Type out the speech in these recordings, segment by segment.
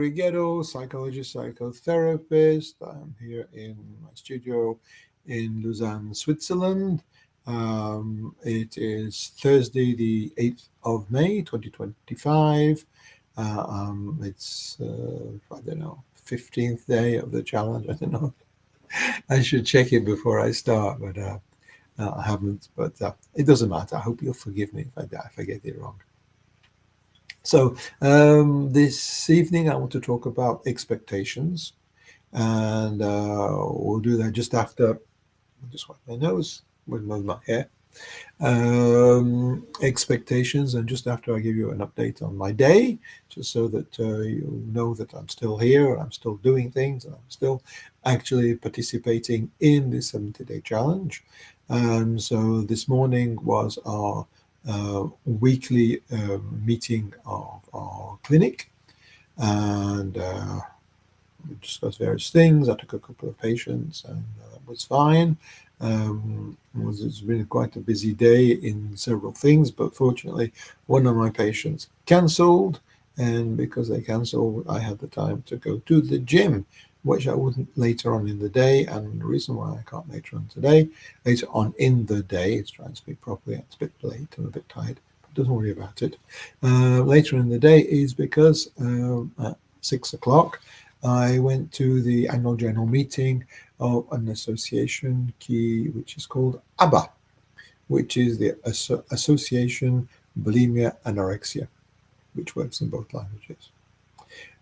Rigetto, psychologist, psychotherapist. I'm here in my studio in Lausanne, Switzerland. It is Thursday, the 8th of May, 2025. I don't know, 15th day of the challenge. I don't know. I should check it before I start, but I haven't. But it doesn't matter. I hope you'll forgive me if I get it wrong. So, this evening I want to talk about expectations, and we'll do that just after. I just wipe my nose with my hair. Expectations, and just after I give you an update on my day, just so that you know that I'm still here, I'm still doing things, and I'm still actually participating in the 70-day challenge. And so this morning was our weekly meeting of our clinic, and we discussed various things. I took a couple of patients, and that was fine. It's been quite a busy day in several things, but fortunately, one of my patients cancelled, and because they cancelled, I had the time to go to the gym, which I wouldn't later on in the day. And the reason why I can't later on in the day, it's trying to speak properly. It's a bit late. I'm a bit tired, but don't worry about it. Later in the day is because at 6 o'clock, I went to the annual general meeting of an association which is called ABBA, which is the Association Bulimia Anorexia, which works in both languages.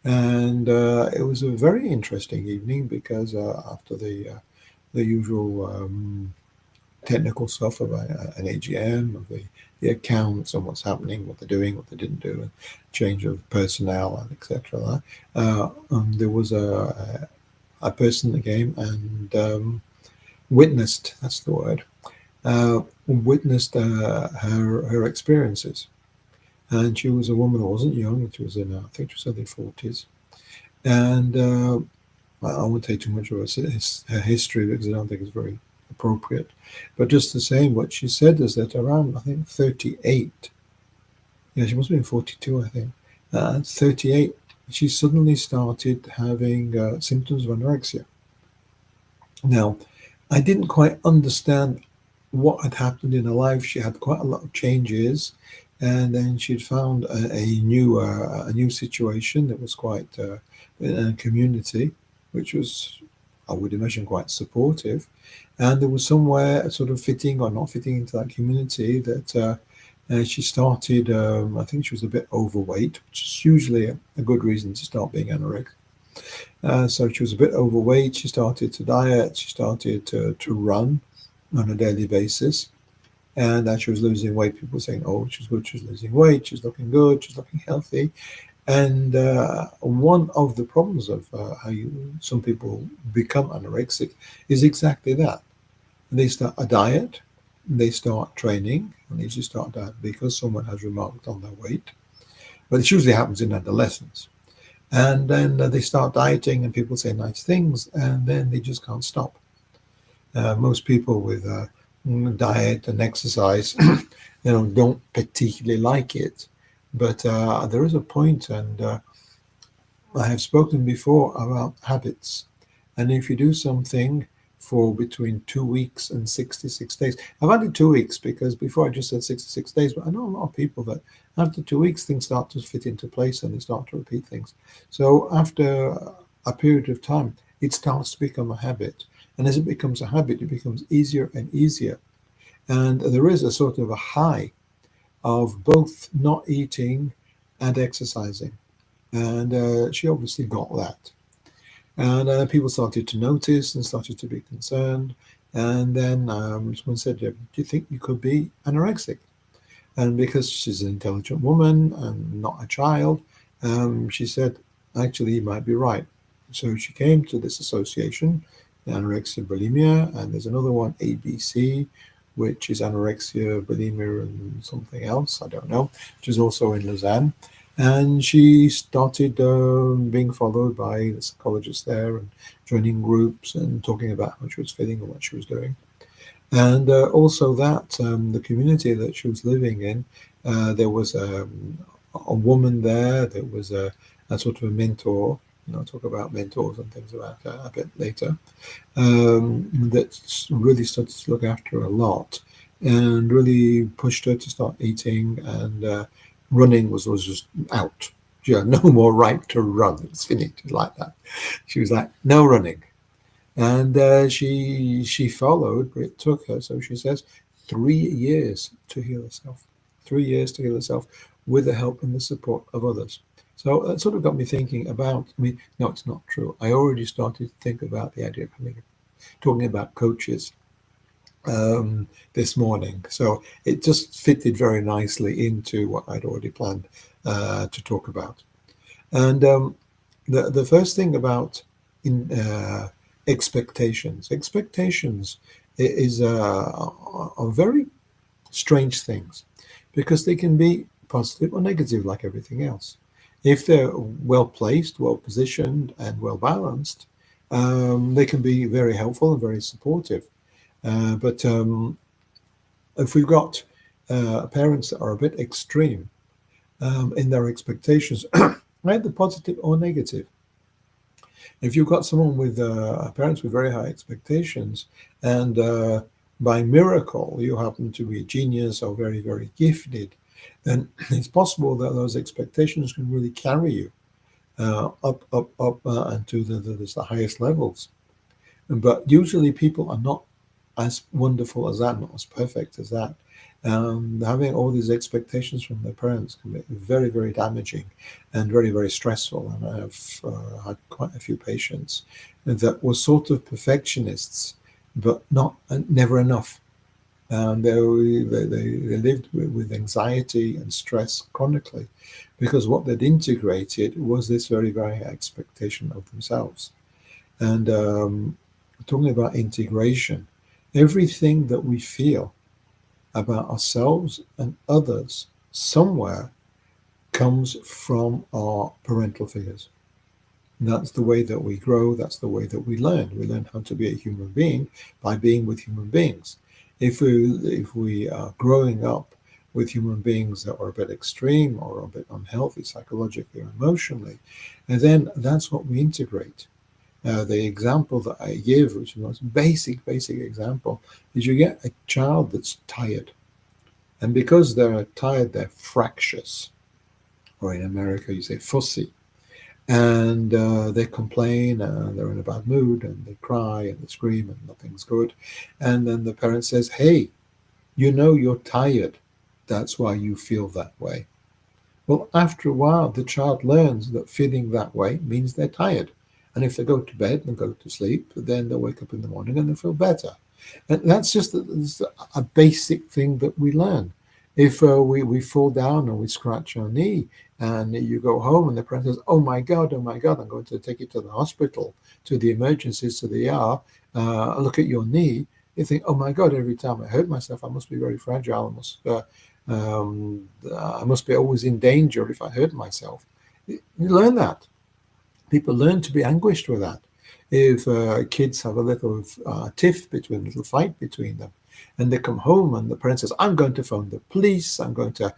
And it was a very interesting evening because after the usual technical stuff about an AGM, of the accounts and what's happening, what they're doing, what they didn't do, and change of personnel and etc. There was a person that came and witnessed, that's the word, witnessed her experiences. And she was a woman who wasn't young. She was I think she was in her 40s. And I won't say too much about her history because I don't think it's very appropriate. But just the same, what she said is that around, I think, 38, yeah, she must have been 42, I think, 38, she suddenly started having symptoms of anorexia. Now, I didn't quite understand what had happened in her life. She had quite a lot of changes, and then she'd found a new situation that was quite in a community, which was, I would imagine, quite supportive. And there was somewhere sort of fitting or not fitting into that community that she started. I think she was a bit overweight, which is usually a good reason to start being anorexic. So she was a bit overweight. She started to diet. She started to run on a daily basis. And as she was losing weight, people were saying, oh, she's good, she's losing weight, she's looking good, she's looking healthy. And one of the problems of some people become anorexic is exactly that. They start a diet, they start training, and they usually start that because someone has remarked on their weight. But it usually happens in adolescence. And then they start dieting, and people say nice things, and then they just can't stop. Most people with diet and exercise, don't particularly like it. But there is a point, and I have spoken before about habits. And if you do something for between 2 weeks and 66 days, I've added 2 weeks because before I just said 66 days, but I know a lot of people that after 2 weeks, things start to fit into place and they start to repeat things. So after a period of time, it starts to become a habit. And as it becomes a habit, it becomes easier and easier. And there is a sort of a high of both not eating and exercising. And she obviously got that. And people started to notice and started to be concerned. And then someone said, do you think you could be anorexic? And because she's an intelligent woman and not a child, she said, actually, you might be right. So she came to this association, anorexia, bulimia, and there's another one, ABC, which is anorexia, bulimia, and something else, I don't know, which is also in Lausanne. And she started being followed by the psychologist there and joining groups and talking about how she was feeling and what she was doing. And also that the community that she was living in, there was a woman there, there was a sort of a mentor. I'll talk about mentors and things about that a bit later. That really started to look after her a lot and really pushed her to start eating, and running was just out. She had no more right to run. It's finished like that. She was like, no running. And she followed, but it took her, so she says, 3 years to heal herself. 3 years to heal herself with the help and the support of others. So that sort of got me thinking about, no, it's not true. I already started to think about the idea of talking about coaches this morning. So it just fitted very nicely into what I'd already planned to talk about. And the first thing about in expectations. Expectations are very strange things because they can be positive or negative, like everything else. If they're well placed, well positioned, and well balanced, they can be very helpful and very supportive. But if we've got parents that are a bit extreme in their expectations, either positive or negative. If you've got someone with parents with very high expectations, and by miracle you happen to be a genius or very, very gifted, then it's possible that those expectations can really carry you up and to the highest levels. But usually people are not as wonderful as that, not as perfect as that. Having all these expectations from their parents can be very, very damaging and very, very stressful. And I've had quite a few patients that were sort of perfectionists, but never enough. And they lived with anxiety and stress chronically because what they'd integrated was this very, very high expectation of themselves. And talking about integration, everything that we feel about ourselves and others somewhere comes from our parental figures. And that's the way that we grow. That's the way that we learn. We learn how to be a human being by being with human beings. If we are growing up with human beings that are a bit extreme or a bit unhealthy psychologically or emotionally, and then that's what we integrate. The example that I give, which is the most basic example, is you get a child that's tired. And because they're tired, they're fractious. Or in America, you say fussy. And they complain, and they're in a bad mood, and they cry, and they scream, and nothing's good. And then the parent says, hey, you're tired. That's why you feel that way. Well, after a while, the child learns that feeling that way means they're tired. And if they go to bed and go to sleep, then they'll wake up in the morning and they feel better. And that's just a basic thing that we learn. If we fall down and we scratch our knee and you go home and the parent says, oh my God, I'm going to take you to the hospital, to the emergencies, to the ER, look at your knee. You think, oh my God, every time I hurt myself, I must be very fragile. I must be always in danger if I hurt myself. You learn that. People learn to be anguished with that. If kids have a little tiff between, a little fight between them, and they come home and the parent says, I'm going to phone the police, I'm going to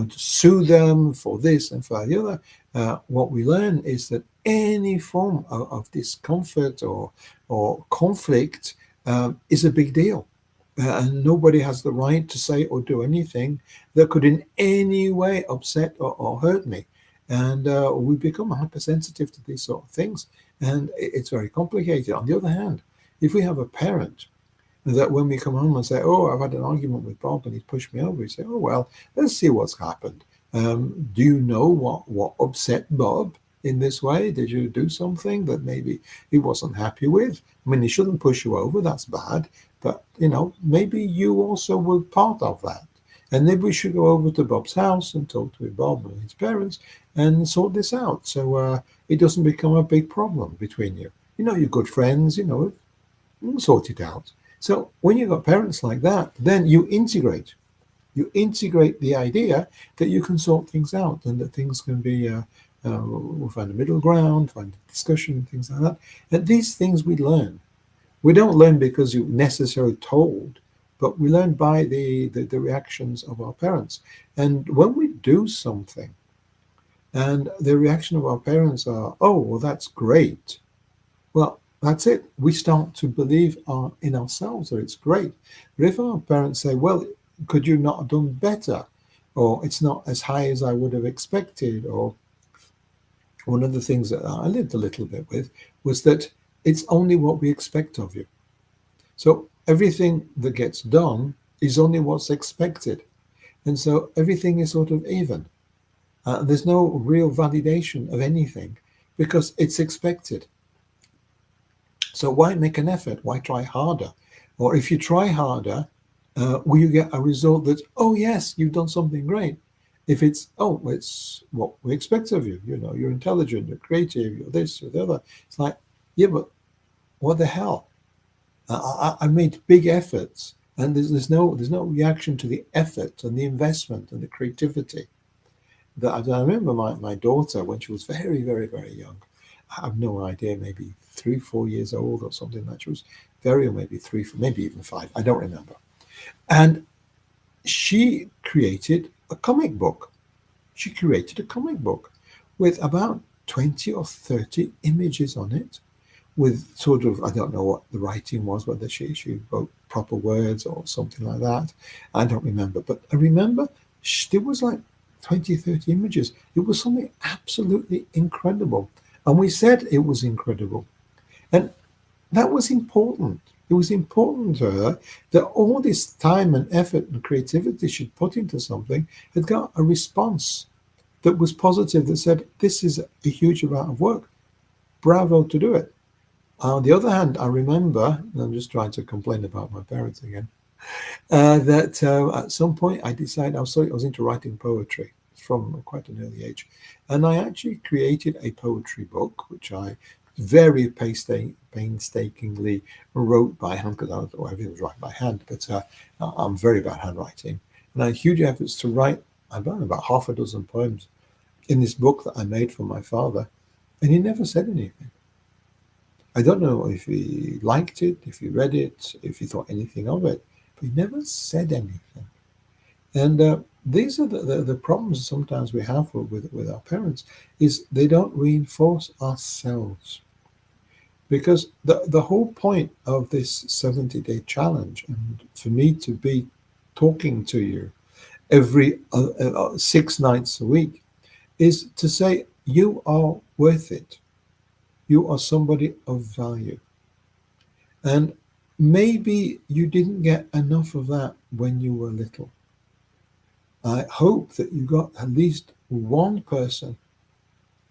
sue them for this and for the other, what we learn is that any form of discomfort or conflict is a big deal. And nobody has the right to say or do anything that could in any way upset or hurt me. And we become hypersensitive to these sort of things. And it's very complicated. On the other hand, if we have a parent that when we come home and say, oh, I've had an argument with Bob and he's pushed me over, we say, oh, well, let's see what's happened. Do you know what upset Bob in this way? Did you do something that maybe he wasn't happy with? I mean, he shouldn't push you over. That's bad. But, maybe you also were part of that. And maybe we should go over to Bob's house and talk to Bob and his parents and sort this out so it doesn't become a big problem between you. You're good friends, sort it out. So when you've got parents like that, then you integrate. You integrate the idea that you can sort things out and that things can be, we'll find a middle ground, find a discussion, things like that. And these things we learn. We don't learn because you're necessarily told, but we learn by the reactions of our parents. And when we do something And the reaction of our parents are, oh, well, that's great. Well, that's it. We start to believe in ourselves that it's great. But if our parents say, well, could you not have done better? Or it's not as high as I would have expected. Or one of the things that I lived a little bit with was that it's only what we expect of you. So everything that gets done is only what's expected. And so everything is sort of even. There's no real validation of anything because it's expected. So why make an effort? Why try harder? Or if you try harder, will you get a result that, oh, yes, you've done something great? If it's, oh, it's what we expect of you. You know, you're intelligent, you're creative, you're this, you're the other. It's like, yeah, but what the hell? I made big efforts, and there's no reaction to the effort and the investment and the creativity. That I remember my daughter when she was very, very, very young. I have no idea, maybe 3, 4 years old or something like that. She was very, or maybe three, maybe even five. I don't remember. And she created a comic book. She created a comic book with about 20 or 30 images on it, with sort of, I don't know what the writing was, whether she wrote proper words or something like that. I don't remember. But I remember there was like 20, 30 images. It was something absolutely incredible. And we said it was incredible. And that was important. It was important to her that all this time and effort and creativity she'd put into something had got a response that was positive, that said, this is a huge amount of work. Bravo to do it. On the other hand, I remember, and I'm just trying to complain about my parents again, that at some point I decided I was into writing poetry from quite an early age. And I actually created a poetry book, which I very painstakingly wrote by hand, because everything was written by hand, but I'm very bad handwriting. And I had huge efforts to write about half a dozen poems in this book that I made for my father. And he never said anything. I don't know if he liked it, if he read it, if he thought anything of it, but he never said anything. And these are the problems sometimes we have with our parents, is they don't reinforce ourselves. Because the whole point of this 70-day challenge, and for me to be talking to you every 6 nights a week, is to say you are worth it. You are somebody of value. And maybe you didn't get enough of that when you were little. I hope that you got at least one person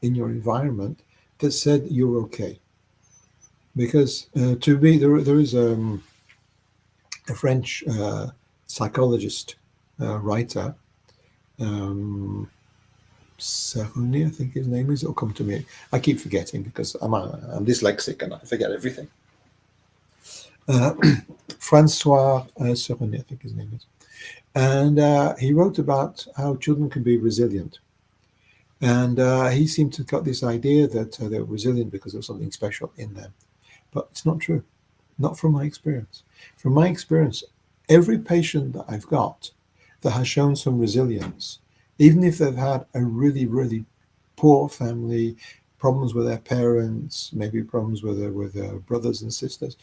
in your environment that said you're okay. Because to me, there is a French psychologist, writer, um, Cerny, I think his name is. It'll come to me. I keep forgetting because I'm dyslexic and I forget everything. Uh, Francois Cerny, I think his name is. And he wrote about how children can be resilient. And he seemed to got this idea that they're resilient because there's something special in them. But it's not true. Not from my experience. From my experience, every patient that I've got that has shown some resilience, even if they've had a really, really poor family, problems with their parents, maybe problems with their brothers and sisters,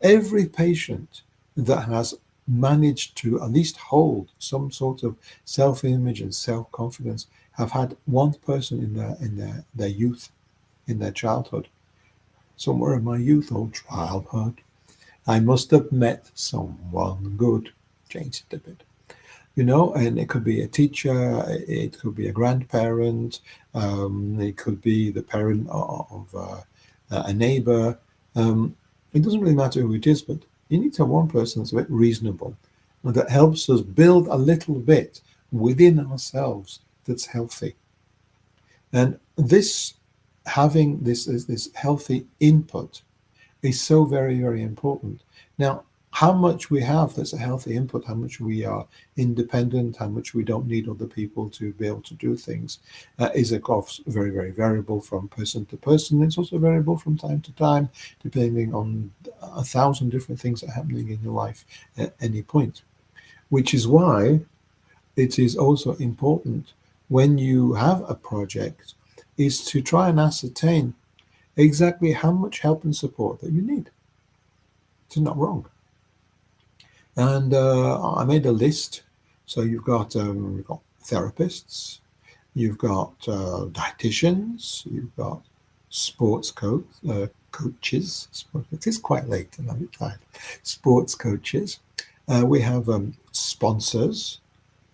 every patient that has managed to at least hold some sort of self-image and self-confidence have had one person in their youth, in their childhood. Somewhere in my youth or childhood, I must have met someone good. Changed it a bit. And it could be a teacher, it could be a grandparent, it could be the parent of a neighbor. It doesn't really matter who it is, but you need to have one person that's a bit reasonable and that helps us build a little bit within ourselves that's healthy. And having this healthy input is so very, very important. Now, how much we have that's a healthy input, how much we are independent, how much we don't need other people to be able to do things, is of course very, very variable from person to person. It's also variable from time to time, depending on 1,000 different things that are happening in your life at any point. Which is why it is also important when you have a project is to try and ascertain exactly how much help and support that you need. It's not wrong. And I made a list. So you've got therapists, you've got dietitians, you've got sports coaches. It is quite late and I'm tired. Sports coaches. We have sponsors,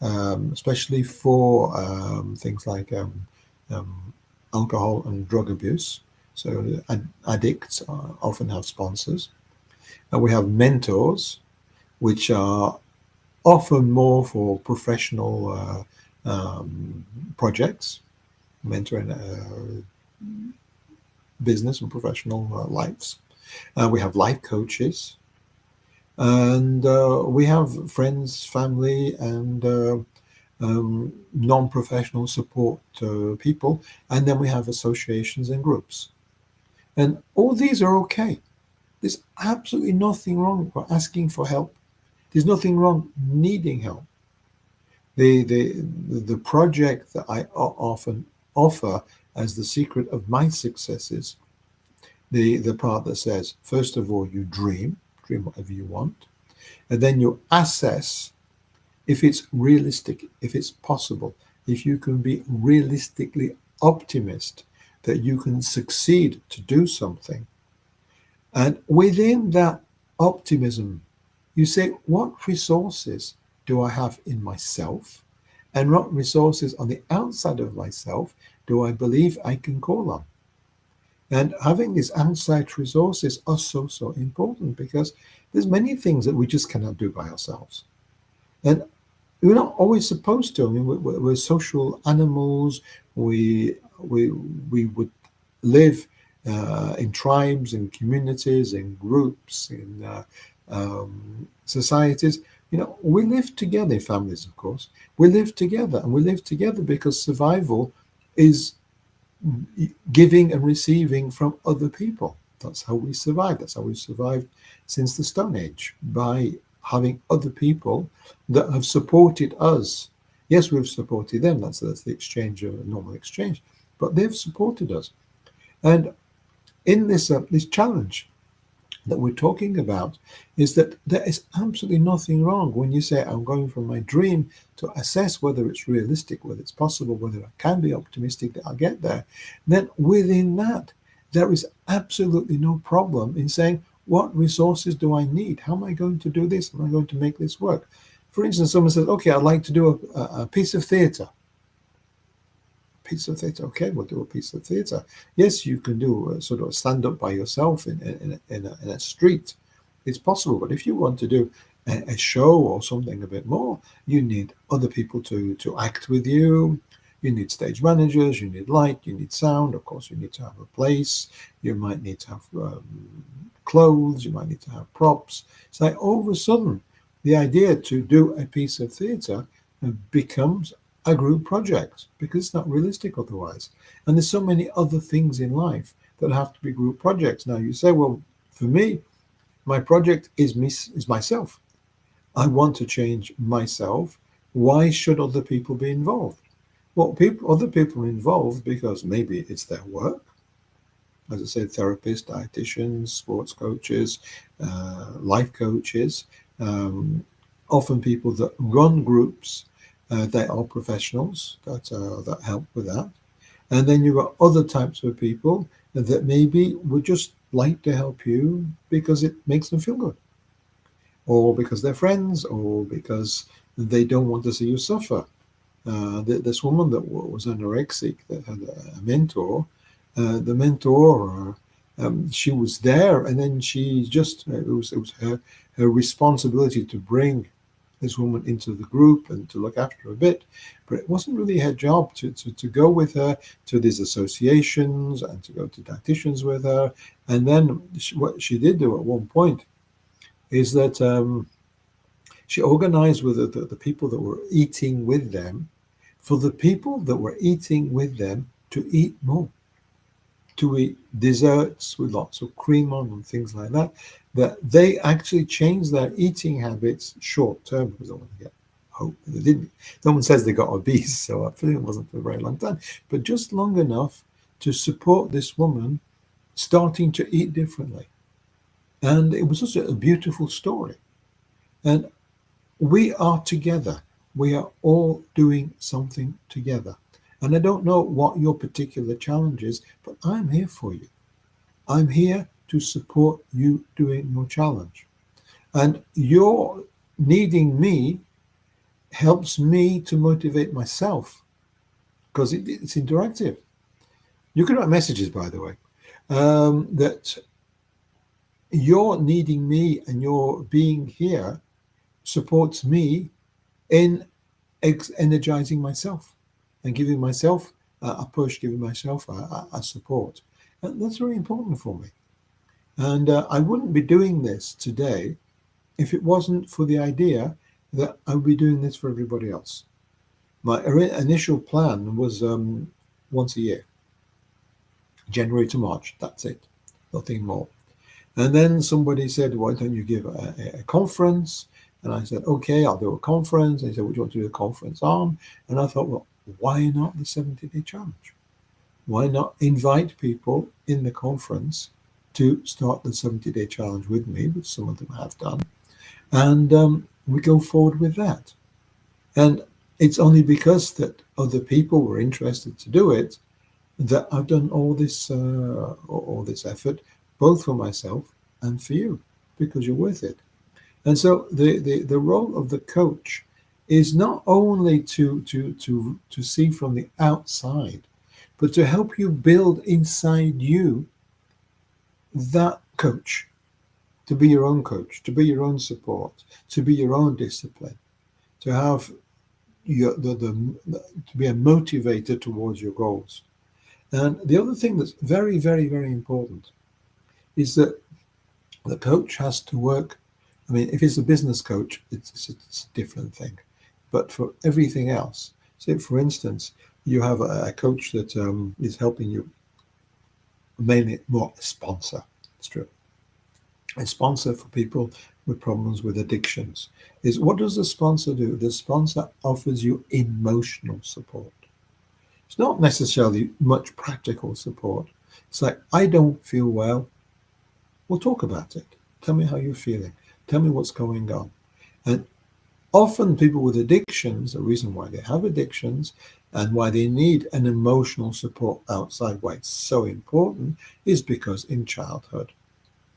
especially for things like um, alcohol and drug abuse. So addicts often have sponsors. And we have mentors, which are often more for professional projects, mentoring business and professional lives. We have life coaches, and we have friends, family, and non-professional support people, and then we have associations and groups. And all these are okay. There's absolutely nothing wrong with asking for help. There's nothing wrong needing help. The project that I often offer as the secret of my success is the part that says, first of all, you dream whatever you want, and then you assess if it's realistic, if it's possible, if you can be realistically optimist that you can succeed to do something. And within that optimism, you say, what resources do I have in myself? And what resources on the outside of myself do I believe I can call on? And having these outside resources are so important because there's many things that we just cannot do by ourselves. And we're not always supposed to. I mean, we're social animals. We would live in tribes, in communities, in groups, in societies. You know, we live together in families, of course. We live together, and we live together because survival is giving and receiving from other people. That's how we survive. That's how we've survived since the Stone Age, by having other people that have supported us. Yes, we've supported them. That's the exchange, a normal exchange, but they've supported us. And in this challenge that we're talking about is that there is absolutely nothing wrong when you say, I'm going from my dream to assess whether it's realistic, whether it's possible, whether I can be optimistic that I'll get there. Then within that, there is absolutely no problem in saying, what resources do I need? How am I going to do this? Am I going to make this work? For instance, someone says, okay, I'd like to do a piece of theatre. Piece of theatre. Okay, we'll do a piece of theatre. Yes, you can do a sort of stand up by yourself in a street. It's possible, but if you want to do a show or something a bit more, you need other people to act with you. You need stage managers. You need light. You need sound. Of course, you need to have a place. You might need to have clothes. You might need to have props. It's like all of a sudden, the idea to do a piece of theatre becomes a group project because it's not realistic otherwise. And there's so many other things in life that have to be group projects. Now you say, well, for me, my project is myself. I want to change myself. Why should other people be involved? Well, other people are involved because maybe it's their work. As I said, therapists, dietitians, sports coaches, life coaches, often people that run groups. They are professionals that help with that. And then you've got other types of people that maybe would just like to help you because it makes them feel good, or because they're friends, or because they don't want to see you suffer. This woman that was anorexic that had a mentor, the mentor, she was there, and then she just, it was her responsibility to bring this woman into the group and to look after her a bit, but it wasn't really her job to go with her to these associations and to go to dietitians with her. And then what she did do at one point is that she organized with the people that were eating with them, for the people that were eating with them to eat more, to eat desserts with lots of cream on and things like that they actually changed their eating habits short term because they want to get hope they didn't. No one says they got obese, so I think it wasn't for a very long time, but just long enough to support this woman starting to eat differently. And it was just a beautiful story. And we are together. We are all doing something together. And I don't know what your particular challenge is, but I'm here for you. I'm here to support you doing your challenge. And your needing me helps me to motivate myself because it's interactive. You can write messages, by the way, that your needing me and your being here supports me in energizing myself and giving myself a push, giving myself a support. And that's very important for me. And I wouldn't be doing this today if it wasn't for the idea that I would be doing this for everybody else. My initial plan was once a year, January to March. That's it, nothing more. And then somebody said, "Why don't you give a conference?" And I said, "Okay, I'll do a conference." And he said, "What do you want to do a conference on?" And I thought, well, why not the 70-day challenge? Why not invite people in the conference to start the 70-day challenge with me, which some of them have done, and we go forward with that. And it's only because that other people were interested to do it that I've done all this effort, both for myself and for you, because you're worth it. And so the role of the coach is not only to see from the outside, but to help you build inside you that coach, to be your own coach, to be your own support, to be your own discipline, to have to be a motivator towards your goals. And the other thing that's very, very, very important is that the coach has to work. I mean, if it's a business coach, it's a different thing. But for everything else, say, for instance, you have a coach that is helping you, mainly more a sponsor. It's true. A sponsor for people with problems with addictions is, what does the sponsor do? The sponsor offers you emotional support. It's not necessarily much practical support. It's like, I don't feel well. We'll talk about it. Tell me how you're feeling. Tell me what's going on. And often people with addictions, the reason why they have addictions and why they need an emotional support outside, why it's so important, is because in childhood,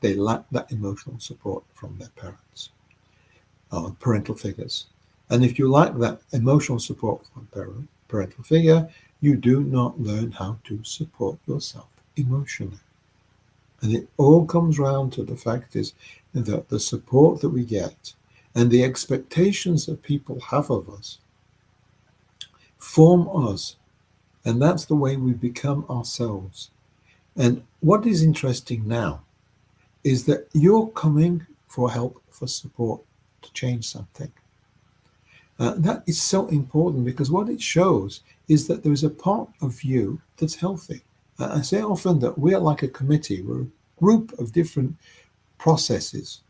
they lack that emotional support from their parents or parental figures. And if you lack that emotional support from parental figure, you do not learn how to support yourself emotionally. And it all comes round to the fact is that the support that we get and the expectations that people have of us form us. And that's the way we become ourselves. And what is interesting now is that you're coming for help, for support, to change something. That is so important because what it shows is that there is a part of you that's healthy. I say often that we are like a committee. We're a group of different processes,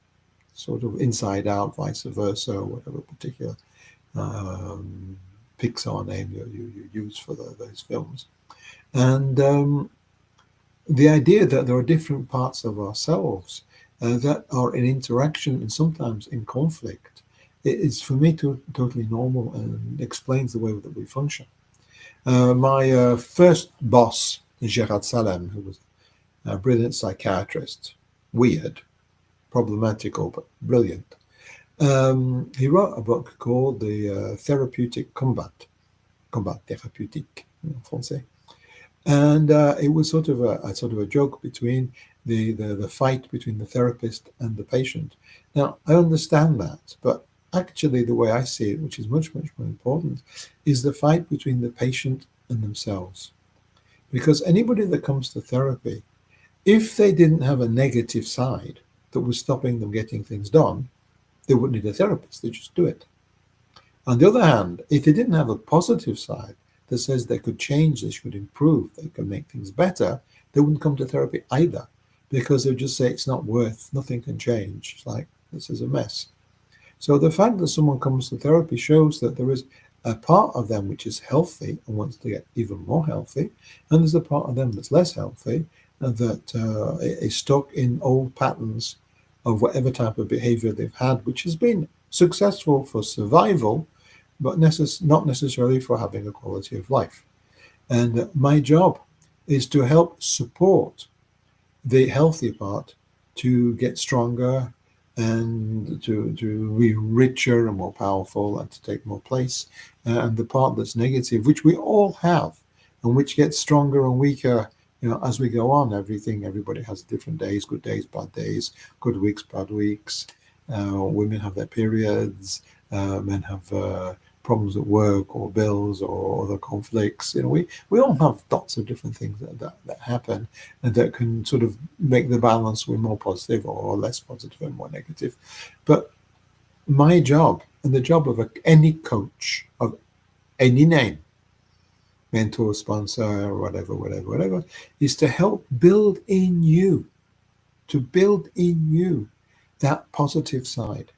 sort of inside out, vice versa, or whatever particular Pixar name you use for those films. And the idea that there are different parts of ourselves that are in interaction and sometimes in conflict is, for me, totally normal and explains the way that we function. My first boss, Gerard Salem, who was a brilliant psychiatrist, weird, problematical, but brilliant. He wrote a book called The Therapeutic Combat Thérapeutique in Français. And it was sort of a joke between the fight between the therapist and the patient. Now, I understand that, but actually the way I see it, which is much, much more important, is the fight between the patient and themselves. Because anybody that comes to therapy, if they didn't have a negative side that was stopping them getting things done, they wouldn't need a therapist. They just do it. On the other hand, if they didn't have a positive side that says they could change, they should improve, they can make things better, they wouldn't come to therapy either, because they'd just say it's not worth, nothing can change. It's like, this is a mess. So the fact that someone comes to therapy shows that there is a part of them which is healthy and wants to get even more healthy, and there's a part of them that's less healthy that is stuck in old patterns of whatever type of behavior they've had, which has been successful for survival, but not necessarily for having a quality of life. And my job is to help support the healthy part to get stronger and to be richer and more powerful and to take more place. And the part that's negative, which we all have, and which gets stronger and weaker, as we go on. Everybody has different days, good days, bad days, good weeks, bad weeks. Women have their periods, men have problems at work or bills or other conflicts. We all have lots of different things that happen and that can sort of make the balance be more positive or less positive and more negative. But my job and the job of any coach of any name, mentor, sponsor, whatever, is to help build in you, that positive side,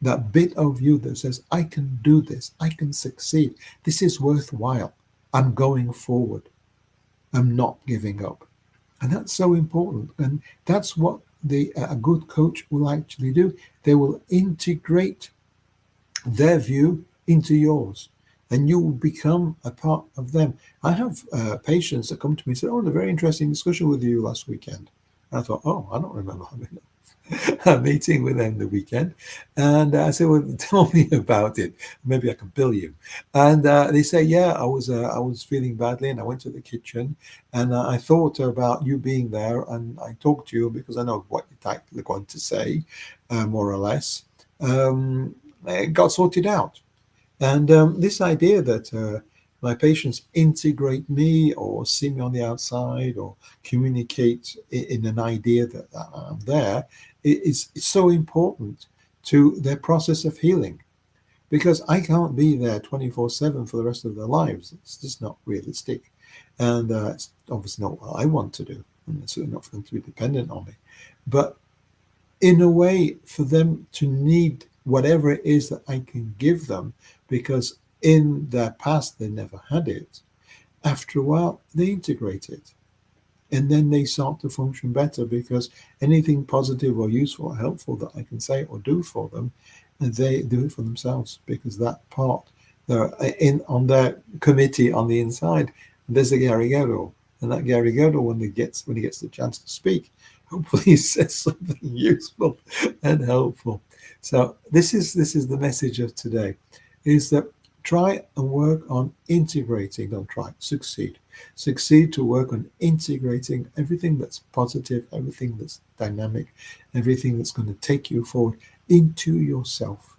that bit of you that says, I can do this, I can succeed, this is worthwhile, I'm going forward, I'm not giving up. And that's so important. And that's what a good coach will actually do. They will integrate their view into yours, and you will become a part of them. I have patients that come to me and say, "Oh, a very interesting discussion with you last weekend." And I thought, "Oh, I don't remember having a meeting with them the weekend." And I said, "Well, tell me about it. Maybe I can bill you." And they say, "Yeah, I was feeling badly, and I went to the kitchen, and I thought about you being there, and I talked to you because I know what you're going to say, more or less." It got sorted out. And this idea that my patients integrate me or see me on the outside or communicate in an idea that I'm there is so important to their process of healing, because I can't be there 24/7 for the rest of their lives. It's just not realistic. And it's obviously not what I want to do. And it's certainly not for them to be dependent on me. But in a way, for them to need whatever it is that I can give them, because in their past they never had it. After a while, they integrate it. And then they start to function better, because anything positive or useful or helpful that I can say or do for them, they do it for themselves, because that part, they're in on their committee on the inside. There's a Gary Gerdo, and that Gary Gerdo, when he gets the chance to speak, hopefully he says something useful and helpful. So this is the message of today, is that try and work on integrating. Don't try, succeed to work on integrating everything that's positive, everything that's dynamic, everything that's going to take you forward into yourself.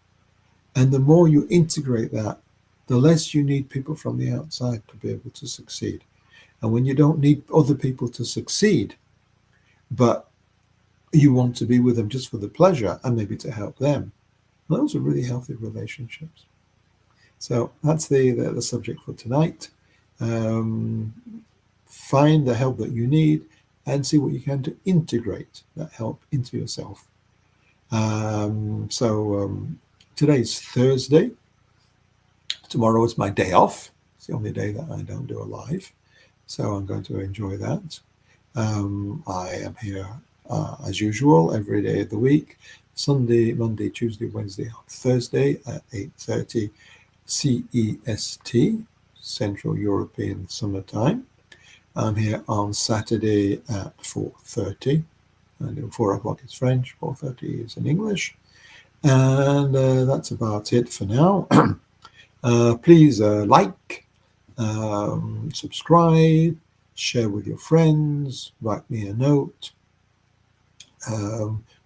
And the more you integrate that, the less you need people from the outside to be able to succeed. And when you don't need other people to succeed, but you want to be with them just for the pleasure and maybe to help them, those are really healthy relationships. So that's the subject for tonight. Find the help that you need and see what you can to integrate that help into yourself. Today's Thursday. Tomorrow is my day off. It's the only day that I don't do a live. So I'm going to enjoy that. I am here as usual every day of the week. Sunday, Monday, Tuesday, Wednesday, Thursday at 8:30 CEST, Central European Summer Time. I'm here on Saturday at 4:30, and 4 o'clock is French, 4:30 is in English. And that's about it for now. Please like, subscribe, share with your friends, write me a note.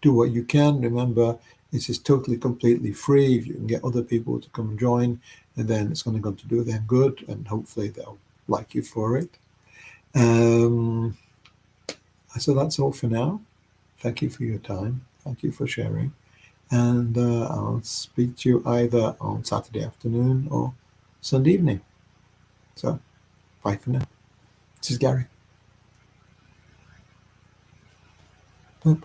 Do what you can. Remember, this is totally, completely free. If you can get other people to come and join, and then it's going to do them good, and hopefully they'll like you for it. So that's all for now. Thank you for your time. Thank you for sharing. And I'll speak to you either on Saturday afternoon or Sunday evening. So, bye for now. This is Gary. Boop.